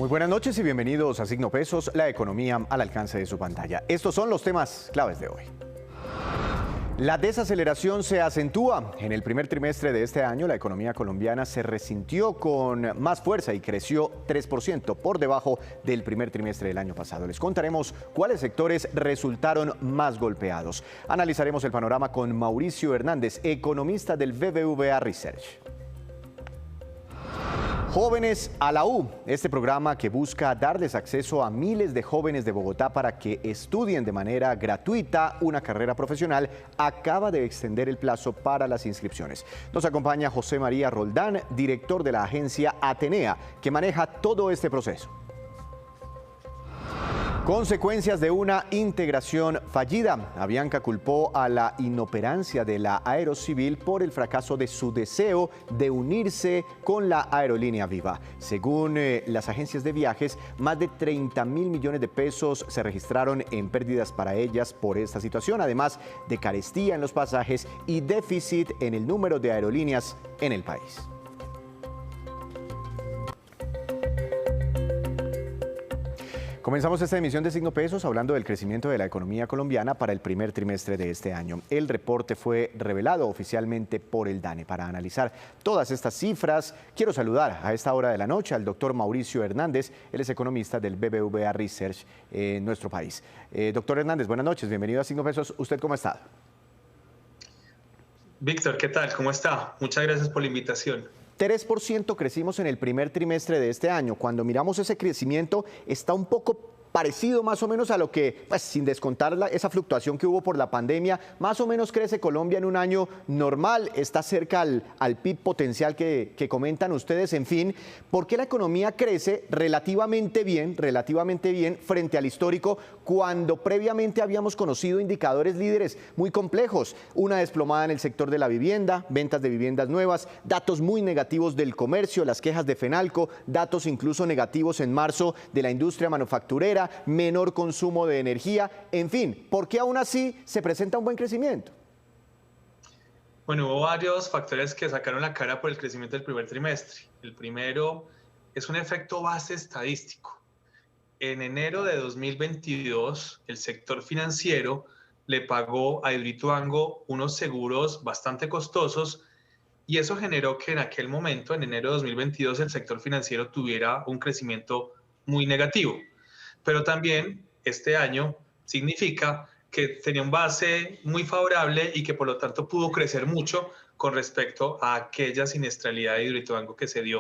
Muy buenas noches y bienvenidos a Signo Pesos, la economía al alcance de su pantalla. Estos son los temas claves de hoy. La desaceleración se acentúa. En el primer trimestre de este año, la economía colombiana se resintió con más fuerza y creció 3% por debajo del primer trimestre del año pasado. Les contaremos cuáles sectores resultaron más golpeados. Analizaremos el panorama con Mauricio Hernández, economista del BBVA Research. Jóvenes a la U, este programa que busca darles acceso a miles de jóvenes de Bogotá para que estudien de manera gratuita una carrera profesional, acaba de extender el plazo para las inscripciones. Nos acompaña José María Roldán, director de la agencia Atenea, que maneja todo este proceso. Consecuencias de una integración fallida. Avianca culpó a la inoperancia de la Aerocivil por el fracaso de su deseo de unirse con la aerolínea Viva. Según las agencias de viajes, más de 30.000 millones de pesos se registraron en pérdidas para ellas por esta situación, además de carestía en los pasajes y déficit en el número de aerolíneas en el país. Comenzamos esta emisión de Signo Pesos hablando del crecimiento de la economía colombiana para el primer trimestre de este año. El reporte fue revelado oficialmente por el DANE. Para analizar todas estas cifras, quiero saludar a esta hora de la noche al doctor Mauricio Hernández. Él es economista del BBVA Research en nuestro país. Doctor Hernández, buenas noches, bienvenido a Signo Pesos. ¿Usted cómo está? Víctor, ¿qué tal? ¿Cómo está? Muchas gracias por la invitación. 3% crecimos en el primer trimestre de este año. Cuando miramos ese crecimiento, está un poco parecido más o menos a lo que, pues, sin descontar esa fluctuación que hubo por la pandemia, más o menos crece Colombia en un año normal, está cerca al PIB potencial que comentan ustedes. En fin, ¿por qué la economía crece relativamente bien frente al histórico cuando previamente habíamos conocido indicadores líderes muy complejos? Una desplomada en el sector de la vivienda, ventas de viviendas nuevas, datos muy negativos del comercio, las quejas de Fenalco, datos incluso negativos en marzo de la industria manufacturera, menor consumo de energía, en fin, ¿por qué aún así se presenta un buen crecimiento? Bueno, hubo varios factores que sacaron la cara por el crecimiento del primer trimestre. El primero es un efecto base estadístico. En enero de 2022, el sector financiero le pagó a Hidroituango unos seguros bastante costosos y eso generó que en aquel momento, en enero de 2022, el sector financiero tuviera un crecimiento muy negativo. Pero también este año significa que tenía un base muy favorable y que por lo tanto pudo crecer mucho con respecto a aquella siniestralidad de Hidroituango que se dio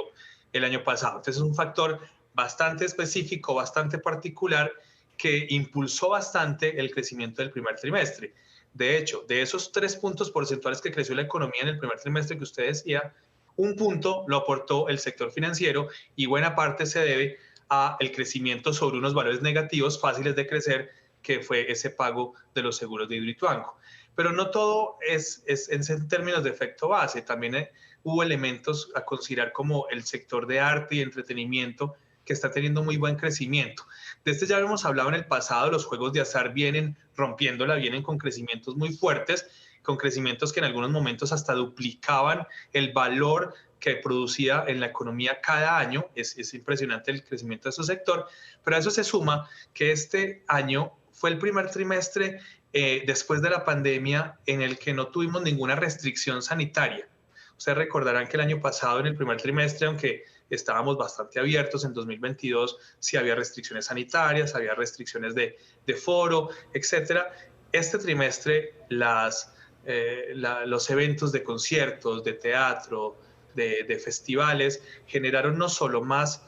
el año pasado. Entonces es un factor bastante específico, bastante particular, que impulsó bastante el crecimiento del primer trimestre. De hecho, de esos 3 puntos porcentuales que creció la economía en el primer trimestre que usted decía, un punto lo aportó el sector financiero y buena parte se debe a el crecimiento sobre unos valores negativos fáciles de crecer, que fue ese pago de los seguros de Hidroituango. Pero no todo es en términos de efecto base, también hubo elementos a considerar como el sector de arte y entretenimiento, que está teniendo muy buen crecimiento. De este ya hemos hablado en el pasado, los juegos de azar vienen rompiéndola, vienen con crecimientos muy fuertes, con crecimientos que en algunos momentos hasta duplicaban el valor que producía en la economía cada año. Es impresionante el crecimiento de ese sector, pero a eso se suma que este año fue el primer trimestre después de la pandemia en el que no tuvimos ninguna restricción sanitaria. Ustedes recordarán que el año pasado, en el primer trimestre, aunque estábamos bastante abiertos, en 2022 sí había restricciones sanitarias, había restricciones de foro, etcétera. Este trimestre los eventos de conciertos, de teatro, de festivales, generaron no solo más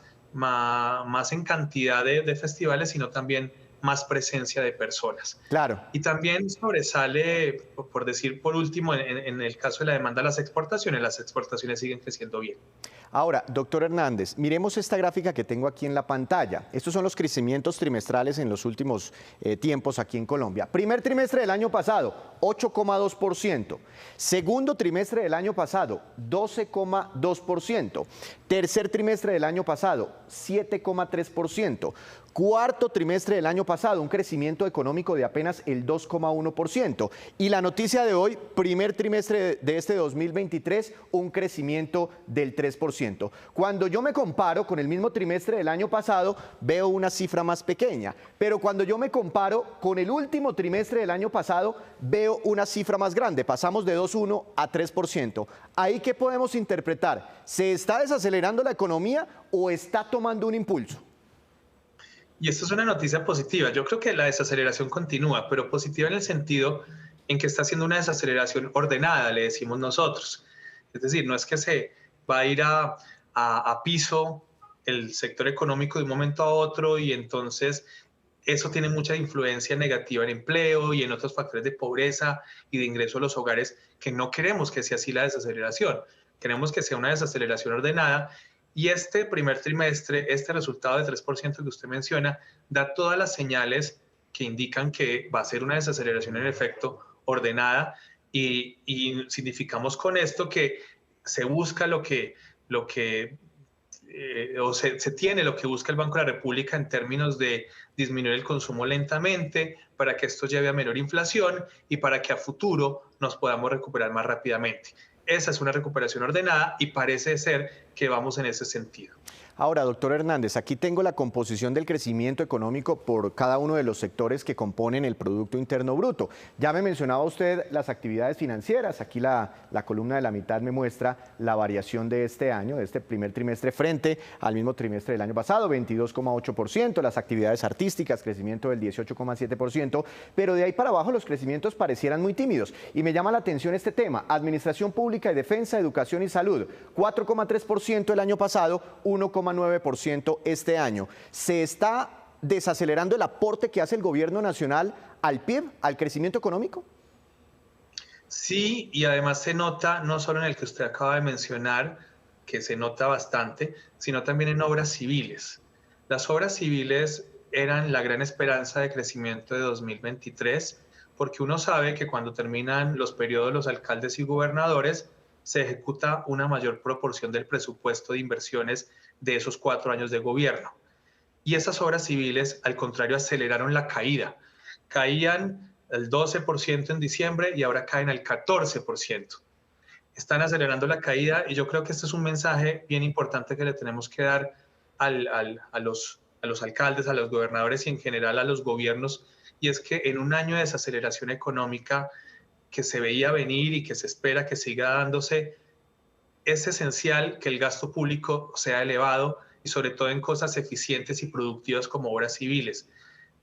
en cantidad de festivales, sino también más presencia de personas. Claro. Y también sobresale, por decir por último, en el caso de la demanda, las exportaciones siguen creciendo bien. Ahora, doctor Hernández, miremos esta gráfica que tengo aquí en la pantalla. Estos son los crecimientos trimestrales en los últimos tiempos aquí en Colombia. Primer trimestre del año pasado, 8,2%. Segundo trimestre del año pasado, 12,2%. Tercer trimestre del año pasado, 7,3%. Cuarto trimestre del año pasado, un crecimiento económico de apenas el 2,1%. Y la noticia de hoy, primer trimestre de este 2023, un crecimiento del 3%. 3%. Cuando yo me comparo con el mismo trimestre del año pasado, veo una cifra más pequeña. Pero cuando yo me comparo con el último trimestre del año pasado, veo una cifra más grande. Pasamos de 2,1 a 3%. ¿Ahí qué podemos interpretar? ¿Se está desacelerando la economía o está tomando un impulso? Y esto es una noticia positiva. Yo creo que la desaceleración continúa, pero positiva en el sentido en que está haciendo una desaceleración ordenada, le decimos nosotros. Es decir, no es que se va a ir a piso el sector económico de un momento a otro y entonces eso tiene mucha influencia negativa en empleo y en otros factores de pobreza y de ingreso a los hogares, que no queremos que sea así la desaceleración. Queremos que sea una desaceleración ordenada. Y este primer trimestre, este resultado de 3% que usted menciona, da todas las señales que indican que va a ser una desaceleración en efecto ordenada y significamos con esto que se busca se tiene lo que busca el Banco de la República en términos de disminuir el consumo lentamente para que esto lleve a menor inflación y para que a futuro nos podamos recuperar más rápidamente. Esa es una recuperación ordenada y parece ser que vamos en ese sentido. Ahora, doctor Hernández, aquí tengo la composición del crecimiento económico por cada uno de los sectores que componen el Producto Interno Bruto. Ya me mencionaba usted las actividades financieras. Aquí la columna de la mitad me muestra la variación de este año, de este primer trimestre frente al mismo trimestre del año pasado, 22,8%. Las actividades artísticas, crecimiento del 18,7%. Pero de ahí para abajo los crecimientos parecieran muy tímidos. Y me llama la atención este tema. Administración Pública y Defensa, Educación y Salud, 4,3% el año pasado, 1,9% este año. ¿Se está desacelerando el aporte que hace el gobierno nacional al PIB, al crecimiento económico? Sí, y además se nota no solo en el que usted acaba de mencionar, que se nota bastante, sino también en obras civiles. Las obras civiles eran la gran esperanza de crecimiento de 2023, porque uno sabe que cuando terminan los periodos de los alcaldes y gobernadores, se ejecuta una mayor proporción del presupuesto de inversiones de esos 4 años de gobierno. Y esas obras civiles, al contrario, aceleraron la caída. Caían el 12% en diciembre y ahora caen al 14%. Están acelerando la caída y yo creo que este es un mensaje bien importante que le tenemos que dar a los alcaldes, a los gobernadores y en general a los gobiernos, y es que en un año de desaceleración económica que se veía venir y que se espera que siga dándose, es esencial que el gasto público sea elevado y sobre todo en cosas eficientes y productivas como obras civiles.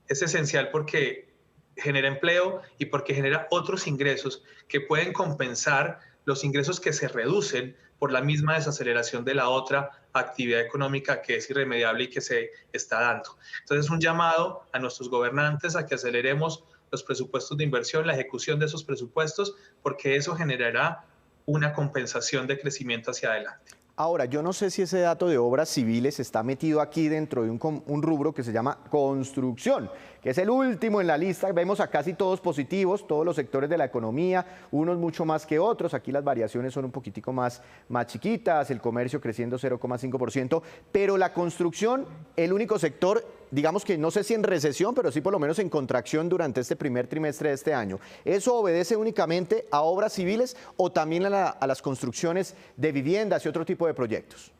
Es esencial porque genera empleo y porque genera otros ingresos que pueden compensar los ingresos que se reducen por la misma desaceleración de la otra actividad económica que es irremediable y que se está dando. Entonces, un llamado a nuestros gobernantes a que aceleremos los presupuestos de inversión, la ejecución de esos presupuestos, porque eso generará una compensación de crecimiento hacia adelante. Ahora, yo no sé si ese dato de obras civiles está metido aquí dentro de un rubro que se llama construcción, que es el último en la lista. Vemos a casi todos positivos, todos los sectores de la economía, unos mucho más que otros. Aquí las variaciones son un poquitico más chiquitas, el comercio creciendo 0,5%, pero la construcción, el único sector, digamos que no sé si en recesión, pero sí por lo menos en contracción durante este primer trimestre de este año. ¿Eso obedece únicamente a obras civiles o también a las construcciones de viviendas y otro tipo de proyectos?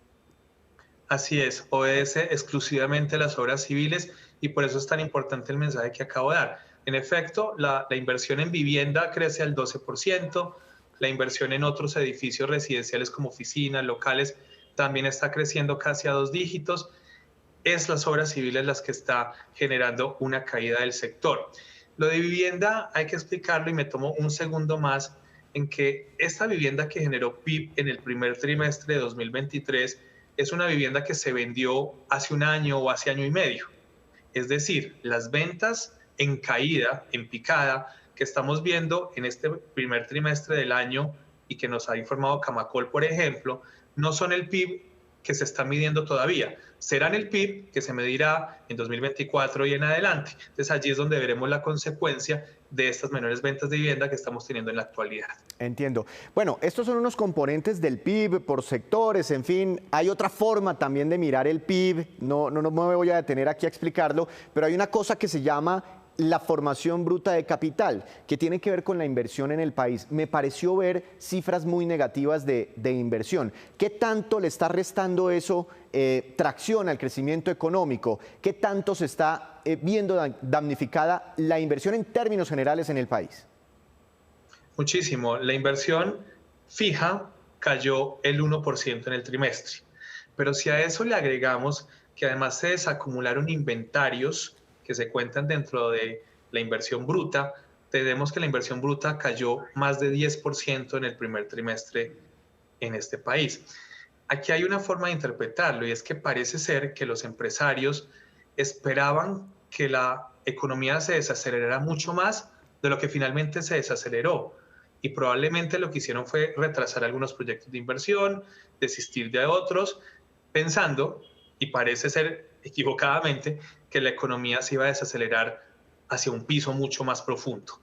Así es, obedece exclusivamente a las obras civiles y por eso es tan importante el mensaje que acabo de dar. En efecto, la inversión en vivienda crece al 12%, la inversión en otros edificios residenciales como oficinas, locales, también está creciendo casi a 2 dígitos. Es las obras civiles las que está generando una caída del sector. Lo de vivienda hay que explicarlo y me tomo un segundo más en que esta vivienda que generó PIB en el primer trimestre de 2023 es una vivienda que se vendió hace un año o hace año y medio. Es decir, las ventas en caída, en picada, que estamos viendo en este primer trimestre del año y que nos ha informado Camacol, por ejemplo, no son el PIB que se está midiendo todavía. Serán el PIB que se medirá en 2024 y en adelante. Entonces allí es donde veremos la consecuencia de estas menores ventas de vivienda que estamos teniendo en la actualidad. Entiendo. Bueno, estos son unos componentes del PIB por sectores, en fin, hay otra forma también de mirar el PIB, no me voy a detener aquí a explicarlo, pero hay una cosa que se llama la formación bruta de capital, que tiene que ver con la inversión en el país. Me pareció ver cifras muy negativas de inversión. ¿Qué tanto le está restando eso tracción al crecimiento económico? ¿Qué tanto se está viendo damnificada la inversión en términos generales en el país? Muchísimo. La inversión fija cayó el 1% en el trimestre. Pero si a eso le agregamos que además se desacumularon inventarios que se cuentan dentro de la inversión bruta, tenemos que la inversión bruta cayó más de 10% en el primer trimestre en este país. Aquí hay una forma de interpretarlo y es que parece ser que los empresarios esperaban que la economía se desacelerara mucho más de lo que finalmente se desaceleró. Y probablemente lo que hicieron fue retrasar algunos proyectos de inversión, desistir de otros, pensando, y parece ser equivocadamente, que la economía se iba a desacelerar hacia un piso mucho más profundo.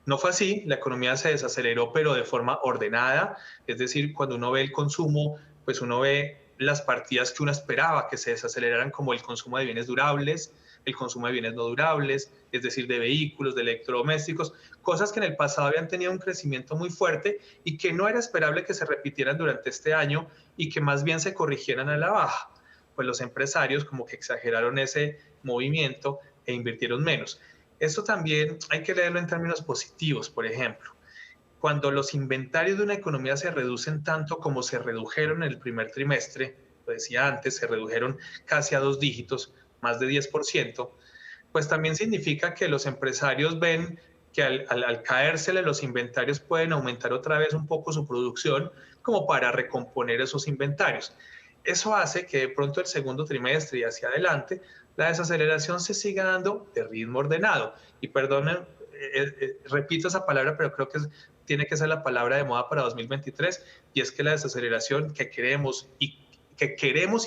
No fue así, la economía se desaceleró, pero de forma ordenada, es decir, cuando uno ve el consumo, pues uno ve las partidas que uno esperaba que se desaceleraran, como el consumo de bienes durables, el consumo de bienes no durables, es decir, de vehículos, de electrodomésticos, cosas que en el pasado habían tenido un crecimiento muy fuerte y que no era esperable que se repitieran durante este año y que más bien se corrigieran a la baja. Pues los empresarios como que exageraron ese movimiento e invirtieron menos. Esto también hay que leerlo en términos positivos, por ejemplo. Cuando los inventarios de una economía se reducen tanto como se redujeron en el primer trimestre, lo decía antes, se redujeron casi a 2 dígitos, más de 10%, pues también significa que los empresarios ven que al caérsele los inventarios pueden aumentar otra vez un poco su producción como para recomponer esos inventarios. Eso hace que de pronto el segundo trimestre y hacia adelante la desaceleración se siga dando de ritmo ordenado. Y perdonen, repito esa palabra, pero creo que tiene que ser la palabra de moda para 2023, y es que la desaceleración que queremos y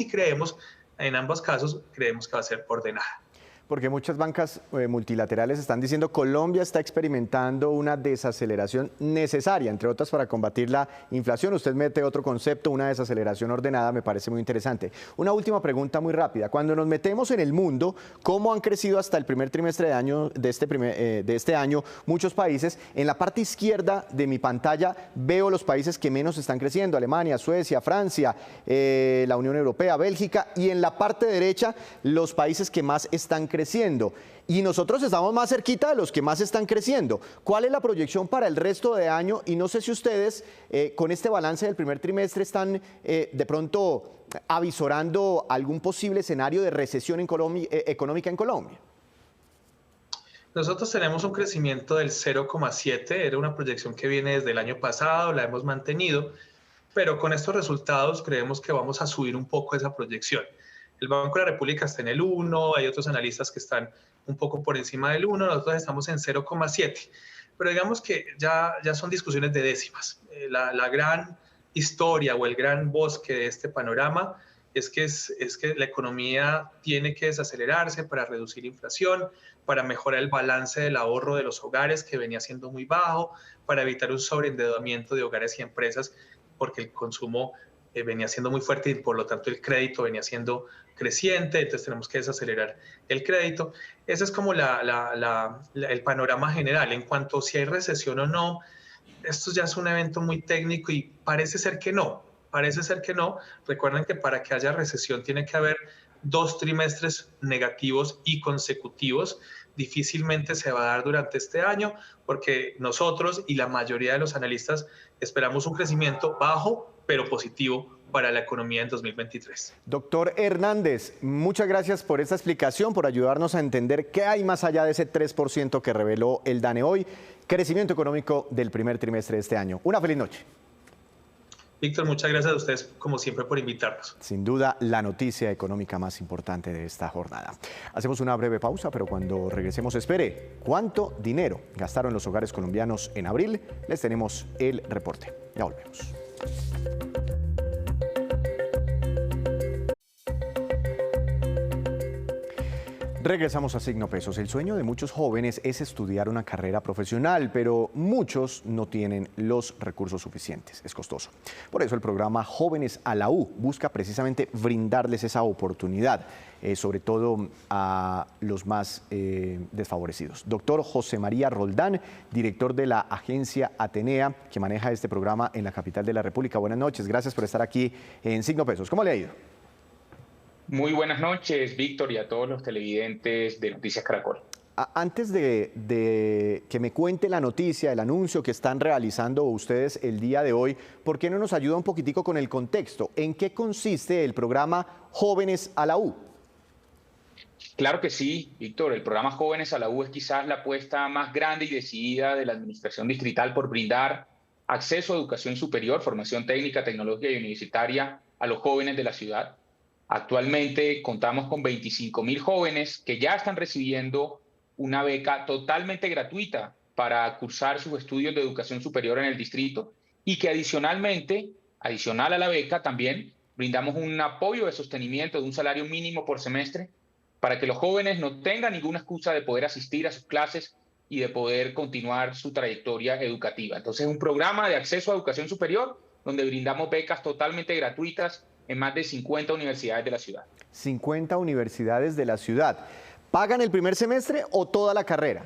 creemos, en ambos casos creemos que va a ser ordenada. Porque muchas bancas multilaterales están diciendo que Colombia está experimentando una desaceleración necesaria, entre otras para combatir la inflación. Usted mete otro concepto, una desaceleración ordenada, me parece muy interesante. Una última pregunta muy rápida. Cuando nos metemos en el mundo, ¿cómo han crecido hasta el primer trimestre de este año muchos países? En la parte izquierda de mi pantalla veo los países que menos están creciendo: Alemania, Suecia, Francia, la Unión Europea, Bélgica, y en la parte derecha los países que más están creciendo. Y nosotros estamos más cerquita de los que más están creciendo. ¿Cuál es la proyección para el resto de año? Y no sé si ustedes con este balance del primer trimestre están de pronto avisorando algún posible escenario de recesión económica en Colombia. Nosotros tenemos un crecimiento del 0,7, era una proyección que viene desde el año pasado, la hemos mantenido, pero con estos resultados creemos que vamos a subir un poco esa proyección. El Banco de la República está en el 1, hay otros analistas que están un poco por encima del 1, nosotros estamos en 0,7. Pero digamos que ya son discusiones de décimas. La gran historia o el gran bosque de este panorama es que la economía tiene que desacelerarse para reducir inflación, para mejorar el balance del ahorro de los hogares, que venía siendo muy bajo, para evitar un sobreendeudamiento de hogares y empresas, porque el consumo venía siendo muy fuerte y por lo tanto el crédito venía siendo creciente, entonces tenemos que desacelerar el crédito. Ese es como el panorama general. En cuanto a si hay recesión o no, esto ya es un evento muy técnico y parece ser que no. Recuerden que para que haya recesión tiene que haber 2 trimestres negativos y consecutivos. Difícilmente se va a dar durante este año porque nosotros y la mayoría de los analistas esperamos un crecimiento bajo pero positivo para la economía en 2023. Doctor Hernández, muchas gracias por esta explicación, por ayudarnos a entender qué hay más allá de ese 3% que reveló el DANE hoy. Crecimiento económico del primer trimestre de este año. Una feliz noche. Víctor, muchas gracias a ustedes, como siempre, por invitarnos. Sin duda, la noticia económica más importante de esta jornada. Hacemos una breve pausa, pero cuando regresemos, espere. ¿Cuánto dinero gastaron los hogares colombianos en abril? Les tenemos el reporte. Ya volvemos. Regresamos a Signo Pesos. El sueño de muchos jóvenes es estudiar una carrera profesional, pero muchos no tienen los recursos suficientes. Es costoso. Por eso el programa Jóvenes a la U busca precisamente brindarles esa oportunidad, sobre todo a los más desfavorecidos. Doctor José María Roldán, director de la agencia Atenea, que maneja este programa en la capital de la República. Buenas noches, gracias por estar aquí en Signo Pesos. ¿Cómo le ha ido? Muy buenas noches, Víctor, y a todos los televidentes de Noticias Caracol. Antes de que me cuente la noticia, el anuncio que están realizando ustedes el día de hoy, ¿por qué no nos ayuda un poquitico con el contexto? ¿En qué consiste el programa Jóvenes a la U? Claro que sí, Víctor. El programa Jóvenes a la U es quizás la apuesta más grande y decidida de la Administración Distrital por brindar acceso a educación superior, formación técnica, tecnológica y universitaria a los jóvenes de la ciudad. Actualmente contamos con 25.000 jóvenes que ya están recibiendo una beca totalmente gratuita para cursar sus estudios de educación superior en el distrito y que adicional a la beca, también brindamos un apoyo de sostenimiento de un salario mínimo por semestre para que los jóvenes no tengan ninguna excusa de poder asistir a sus clases y de poder continuar su trayectoria educativa. Entonces, es un programa de acceso a educación superior donde brindamos becas totalmente gratuitas en más de 50 universidades de la ciudad. 50 universidades de la ciudad. ¿Pagan el primer semestre o toda la carrera?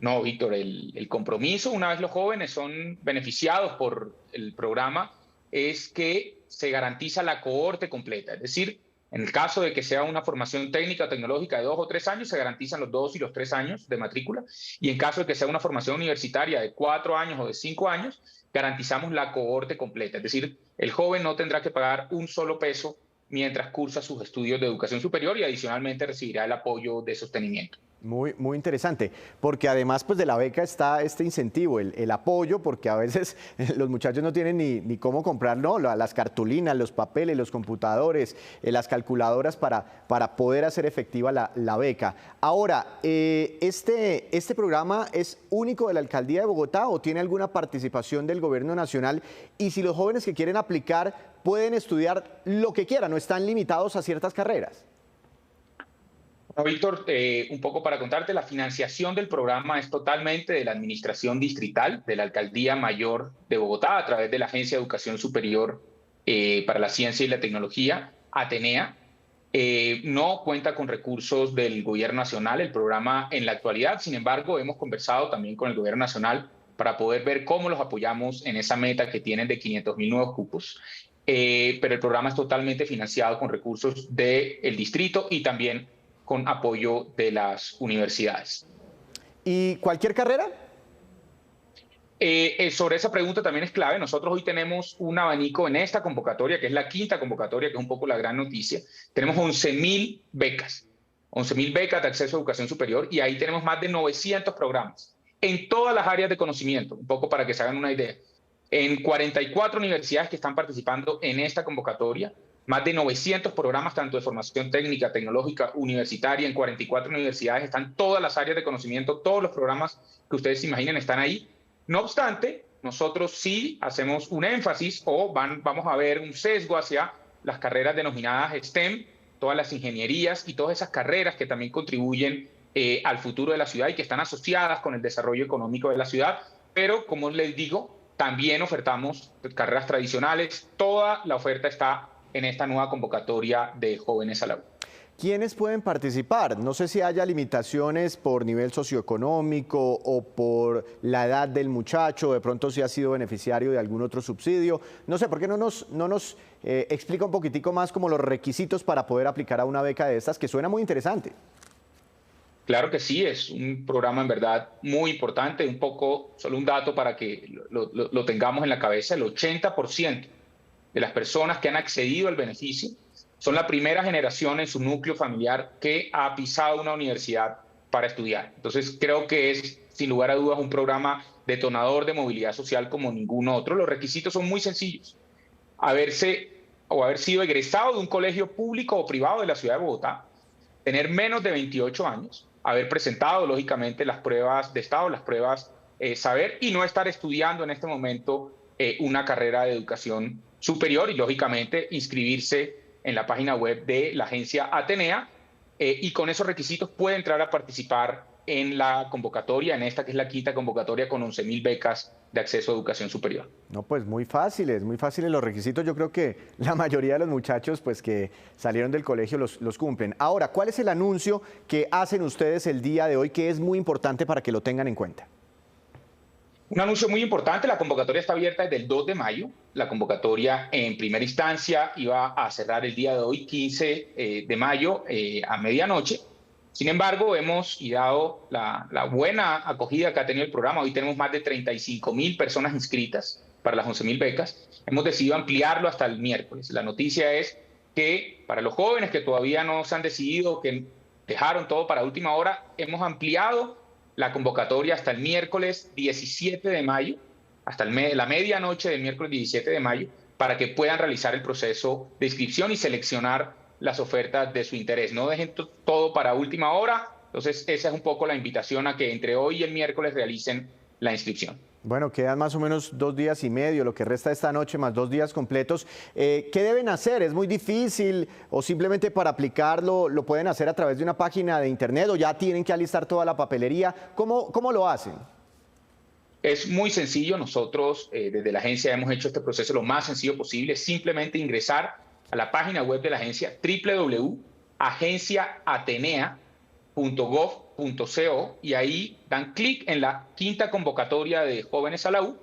No, Víctor, el compromiso, una vez los jóvenes son beneficiados por el programa, es que se garantiza la cohorte completa. Es decir, en el caso de que sea una formación técnica o tecnológica de 2 o 3 años, se garantizan los 2 y los 3 años de matrícula. Y en caso de que sea una formación universitaria de 4 años o de 5 años, garantizamos la cohorte completa. Es decir, el joven no tendrá que pagar un solo peso mientras cursa sus estudios de educación superior y adicionalmente recibirá el apoyo de sostenimiento. Muy interesante, porque además pues, de la beca está este incentivo, el apoyo, porque a veces los muchachos no tienen ni cómo comprar, ¿no? Las cartulinas, los papeles, los computadores, las calculadoras para poder hacer efectiva la beca. Ahora, ¿este programa es único de la Alcaldía de Bogotá o tiene alguna participación del Gobierno Nacional? Y si los jóvenes que quieren aplicar pueden estudiar lo que quieran, no están limitados a ciertas carreras. Bueno, Víctor, un poco para contarte, la financiación del programa es totalmente de la Administración Distrital, de la Alcaldía Mayor de Bogotá, a través de la Agencia de Educación Superior para la Ciencia y la Tecnología, Atenea. No cuenta con recursos del Gobierno Nacional el programa en la actualidad. Sin embargo, hemos conversado también con el Gobierno Nacional para poder ver cómo los apoyamos en esa meta que tienen de 500.000 nuevos cupos. Pero el programa es totalmente financiado con recursos del distrito y también con apoyo de las universidades. ¿Y cualquier carrera? Sobre esa pregunta también es clave. Nosotros hoy tenemos un abanico en esta convocatoria, que es la quinta convocatoria, que es un poco la gran noticia. Tenemos 11.000 becas, 11.000 becas de acceso a educación superior, y ahí tenemos más de 900 programas en todas las áreas de conocimiento, un poco para que se hagan una idea. En 44 universidades que están participando en esta convocatoria, más de 900 programas, tanto de formación técnica, tecnológica, universitaria, en 44 universidades, están todas las áreas de conocimiento, todos los programas que ustedes se imaginen están ahí. No obstante, nosotros sí hacemos un énfasis vamos a ver un sesgo hacia las carreras denominadas STEM, todas las ingenierías y todas esas carreras que también contribuyen al futuro de la ciudad y que están asociadas con el desarrollo económico de la ciudad. Pero, como les digo, también ofertamos carreras tradicionales. Toda la oferta está en esta nueva convocatoria de Jóvenes a la U. ¿Quiénes pueden participar? No sé si haya limitaciones por nivel socioeconómico o por la edad del muchacho, de pronto si ha sido beneficiario de algún otro subsidio. No sé, ¿por qué no nos explica un poquitico más como los requisitos para poder aplicar a una beca de estas, que suena muy interesante? Claro que sí, es un programa en verdad muy importante. Un poco, solo un dato para que lo tengamos en la cabeza: el 80% de las personas que han accedido al beneficio son la primera generación en su núcleo familiar que ha pisado una universidad para estudiar. Entonces, creo que es, sin lugar a dudas, un programa detonador de movilidad social como ningún otro. Los requisitos son muy sencillos: haber sido egresado de un colegio público o privado de la ciudad de Bogotá, tener menos de 28 años, haber presentado, lógicamente, las pruebas de estado, las pruebas saber, y no estar estudiando en este momento una carrera de educación superior, y lógicamente inscribirse en la página web de la agencia Atenea y con esos requisitos puede entrar a participar en la convocatoria, en esta que es la quinta convocatoria con 11.000 becas de acceso a educación superior. No, pues muy fáciles los requisitos. Yo creo que la mayoría de los muchachos pues, que salieron del colegio los cumplen. Ahora, ¿cuál es el anuncio que hacen ustedes el día de hoy que es muy importante para que lo tengan en cuenta? Un anuncio muy importante, la convocatoria está abierta desde el 2 de mayo. La convocatoria en primera instancia iba a cerrar el día de hoy, 15 de mayo, a medianoche. Sin embargo, dado la buena acogida que ha tenido el programa, hoy tenemos más de 35.000 personas inscritas para las 11.000 becas, hemos decidido ampliarlo hasta el miércoles. La noticia es que para los jóvenes que todavía no se han decidido, que dejaron todo para última hora, hemos ampliado la convocatoria hasta el miércoles 17 de mayo, hasta la medianoche del miércoles 17 de mayo, para que puedan realizar el proceso de inscripción y seleccionar las ofertas de su interés. No dejen todo para última hora. Entonces, esa es un poco la invitación a que entre hoy y el miércoles realicen la inscripción. Bueno, quedan más o menos 2 días y medio, lo que resta esta noche, más 2 días completos. ¿Qué deben hacer? ¿Es muy difícil o simplemente para aplicarlo lo pueden hacer a través de una página de internet o ya tienen que alistar toda la papelería? ¿Cómo lo hacen? Es muy sencillo. Nosotros desde la agencia hemos hecho este proceso lo más sencillo posible. Simplemente ingresar a la página web de la agencia www.agenciaatenea.gov.co y ahí dan clic en la quinta convocatoria de jóvenes a la U.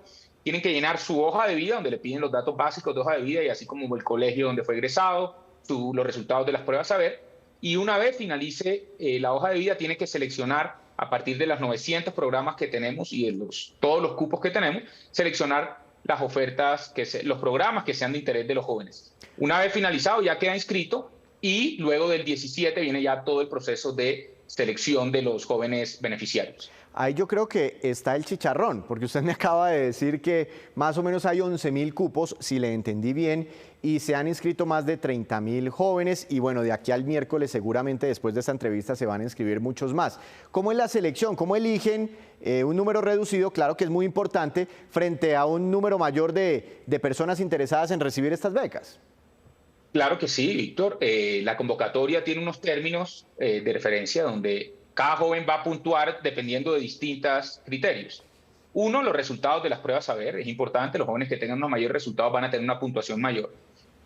Tienen que llenar su hoja de vida, donde le piden los datos básicos de hoja de vida y así como el colegio donde fue egresado, los resultados de las pruebas saber. Y una vez finalice la hoja de vida, tiene que seleccionar a partir de los 900 programas que tenemos y de todos los cupos que tenemos, seleccionar las ofertas, los programas que sean de interés de los jóvenes. Una vez finalizado, ya queda inscrito y luego del 17 viene ya todo el proceso de selección de los jóvenes beneficiarios. Ahí yo creo que está el chicharrón, porque usted me acaba de decir que más o menos hay 11.000 cupos, si le entendí bien, y se han inscrito más de 30.000 jóvenes, y bueno, de aquí al miércoles seguramente después de esta entrevista se van a inscribir muchos más. ¿Cómo es la selección? ¿Cómo eligen un número reducido, claro que es muy importante, frente a un número mayor de personas interesadas en recibir estas becas? Claro que sí, Víctor. La convocatoria tiene unos términos de referencia donde cada joven va a puntuar dependiendo de distintos criterios. Uno, los resultados de las pruebas saber. Es importante, los jóvenes que tengan unos mayores resultados van a tener una puntuación mayor.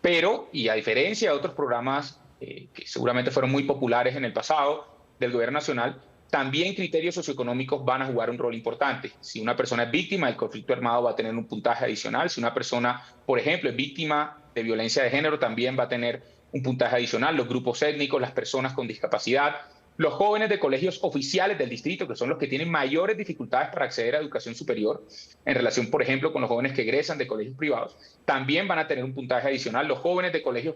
Pero, y a diferencia de otros programas que seguramente fueron muy populares en el pasado del gobierno nacional, también criterios socioeconómicos van a jugar un rol importante. Si una persona es víctima del conflicto armado va a tener un puntaje adicional. Si una persona, por ejemplo, es víctima de violencia de género, también va a tener un puntaje adicional. Los grupos étnicos, las personas con discapacidad, los jóvenes de colegios oficiales del distrito, que son los que tienen mayores dificultades para acceder a educación superior, en relación, por ejemplo, con los jóvenes que egresan de colegios privados, también van a tener un puntaje adicional. Los jóvenes de colegios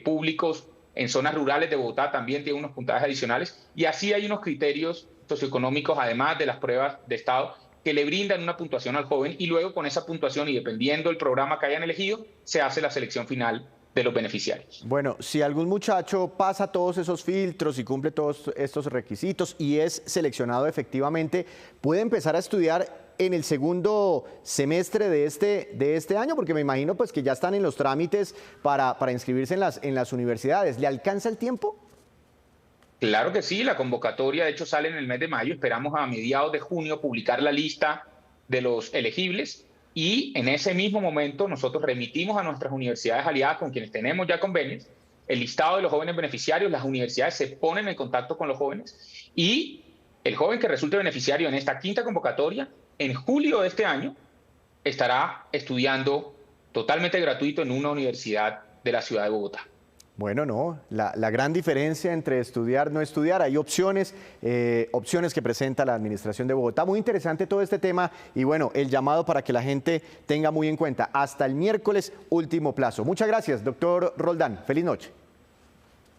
públicos en zonas rurales de Bogotá también tienen unos puntajes adicionales. Y así hay unos criterios socioeconómicos, además de las pruebas de estado, que le brindan una puntuación al joven y luego con esa puntuación y dependiendo del programa que hayan elegido, se hace la selección final de los beneficiarios. Bueno, si algún muchacho pasa todos esos filtros y cumple todos estos requisitos y es seleccionado efectivamente, ¿puede empezar a estudiar en el segundo semestre de este año? Porque me imagino pues, que ya están en los trámites para inscribirse en las universidades. ¿Le alcanza el tiempo? Claro que sí, la convocatoria de hecho sale en el mes de mayo, esperamos a mediados de junio publicar la lista de los elegibles y en ese mismo momento nosotros remitimos a nuestras universidades aliadas con quienes tenemos ya convenios el listado de los jóvenes beneficiarios, las universidades se ponen en contacto con los jóvenes y el joven que resulte beneficiario en esta quinta convocatoria, en julio de este año, estará estudiando totalmente gratuito en una universidad de la ciudad de Bogotá. Bueno, no, la gran diferencia entre estudiar y no estudiar, hay opciones que presenta la Administración de Bogotá. Muy interesante todo este tema y bueno, el llamado para que la gente tenga muy en cuenta. Hasta el miércoles, último plazo. Muchas gracias, doctor Roldán. Feliz noche.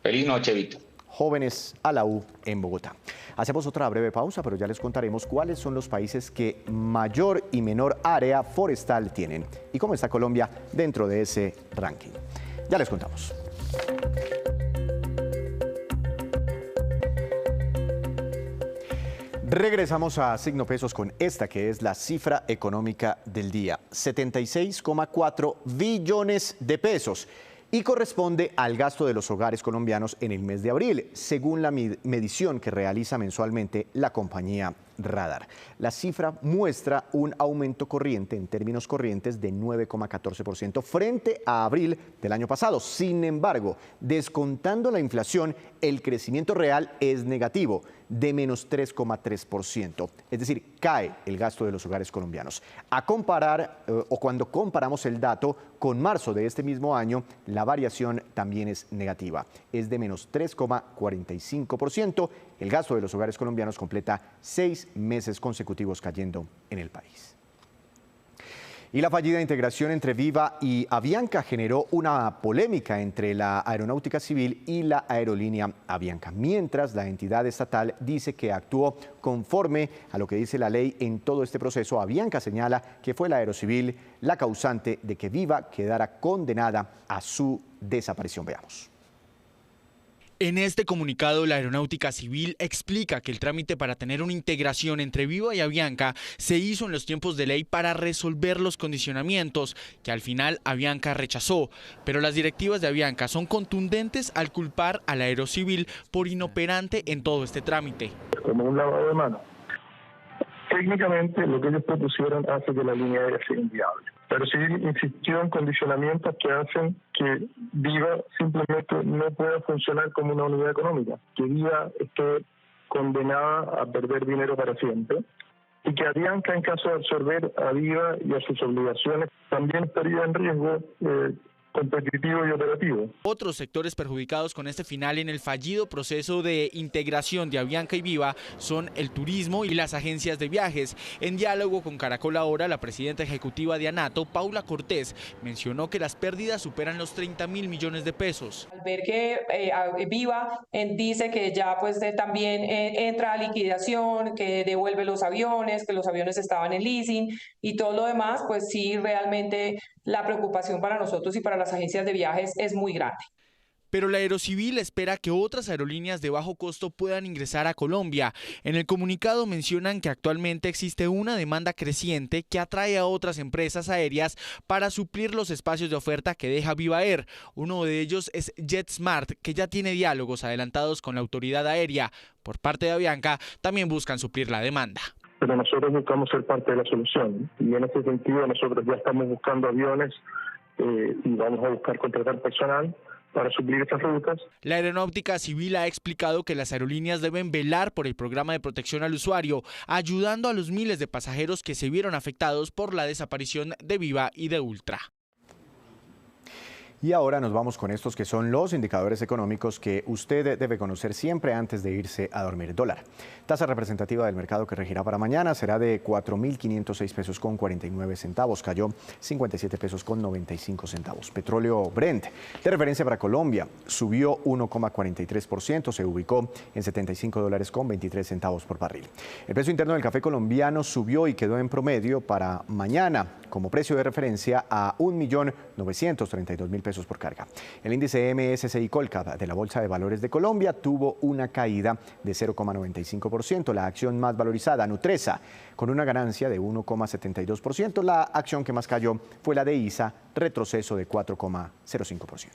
Feliz noche, Víctor. Jóvenes a la U en Bogotá. Hacemos otra breve pausa, pero ya les contaremos cuáles son los países que mayor y menor área forestal tienen y cómo está Colombia dentro de ese ranking. Ya les contamos. Regresamos a Signo Pesos con esta que es la cifra económica del día, 76,4 billones de pesos. y corresponde al gasto de los hogares colombianos en el mes de abril, según la medición que realiza mensualmente la compañía Radar. La cifra muestra un aumento corriente en términos corrientes de 9,14% frente a abril del año pasado. Sin embargo, descontando la inflación, el crecimiento real es negativo, de menos 3,3%. Es decir, cae el gasto de los hogares colombianos. A comparar, o cuando comparamos el dato con marzo de este mismo año, la variación también es negativa. Es de menos 3,45%. El gasto de los hogares colombianos completa 6 meses consecutivos cayendo en el país. Y la fallida integración entre Viva y Avianca generó una polémica entre la Aeronáutica Civil y la aerolínea Avianca, mientras la entidad estatal dice que actuó conforme a lo que dice la ley en todo este proceso. Avianca señala que fue la Aerocivil la causante de que Viva quedara condenada a su desaparición. Veamos. En este comunicado, la Aeronáutica Civil explica que el trámite para tener una integración entre Viva y Avianca se hizo en los tiempos de ley para resolver los condicionamientos que al final Avianca rechazó. Pero las directivas de Avianca son contundentes al culpar a la Aerocivil por inoperante en todo este trámite. Como un lavado de manos. Técnicamente, lo que ellos propusieron hace que la línea aérea sea inviable. Pero Civil insistió en condicionamientos que hacen que Viva simplemente no pueda funcionar como una unidad económica, que Viva esté condenada a perder dinero para siempre y que Avianca, en caso de absorber a Viva y a sus obligaciones, también estaría en riesgo competitivo y operativo. Otros sectores perjudicados con este final en el fallido proceso de integración de Avianca y Viva son el turismo y las agencias de viajes. En diálogo con Caracol Ahora, la presidenta ejecutiva de ANATO, Paula Cortés, mencionó que las pérdidas superan los 30.000 millones de pesos. Al ver que Viva dice que ya pues también entra a liquidación, que devuelve los aviones, que los aviones estaban en leasing y todo lo demás, pues sí, realmente la preocupación para nosotros y para las agencias de viajes es muy grande. Pero la Aerocivil espera que otras aerolíneas de bajo costo puedan ingresar a Colombia. En el comunicado mencionan que actualmente existe una demanda creciente que atrae a otras empresas aéreas para suplir los espacios de oferta que deja Viva Air. Uno de ellos es JetSmart, que ya tiene diálogos adelantados con la autoridad aérea. Por parte de Avianca, también buscan suplir la demanda. Pero nosotros buscamos ser parte de la solución y en ese sentido nosotros ya estamos buscando aviones y vamos a buscar contratar personal para suplir estas rutas. La Aeronáutica Civil ha explicado que las aerolíneas deben velar por el programa de protección al usuario, ayudando a los miles de pasajeros que se vieron afectados por la desaparición de Viva y de Ultra. Y ahora nos vamos con estos que son los indicadores económicos que usted debe conocer siempre antes de irse a dormir. Dólar. Tasa representativa del mercado que regirá para mañana será de 4.506 pesos con 49 centavos. Cayó 57 pesos con 95 centavos. Petróleo Brent, de referencia para Colombia, subió 1,43%, se ubicó en $75 con 23 centavos por barril. El precio interno del café colombiano subió y quedó en promedio para mañana como precio de referencia a 1.932.000 pesos por carga. El índice MSCI Colcap de la Bolsa de Valores de Colombia tuvo una caída de 0,95%. La acción más valorizada, Nutresa, con una ganancia de 1,72%. La acción que más cayó fue la de ISA, retroceso de 4,05%.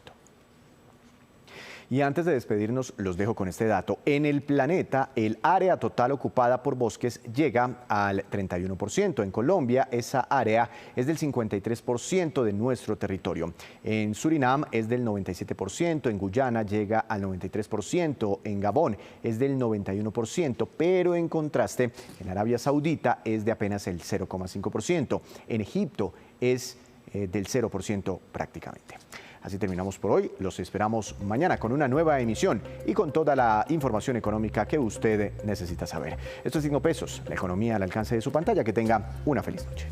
Y antes de despedirnos, los dejo con este dato. En el planeta, el área total ocupada por bosques llega al 31%. En Colombia, esa área es del 53% de nuestro territorio. En Surinam es del 97%, en Guyana llega al 93%, en Gabón es del 91%, pero en contraste, en Arabia Saudita es de apenas el 0,5%. En Egipto es del 0% prácticamente. Así terminamos por hoy. Los esperamos mañana con una nueva emisión y con toda la información económica que usted necesita saber. Esto es Signo Pesos, la economía al alcance de su pantalla. Que tenga una feliz noche.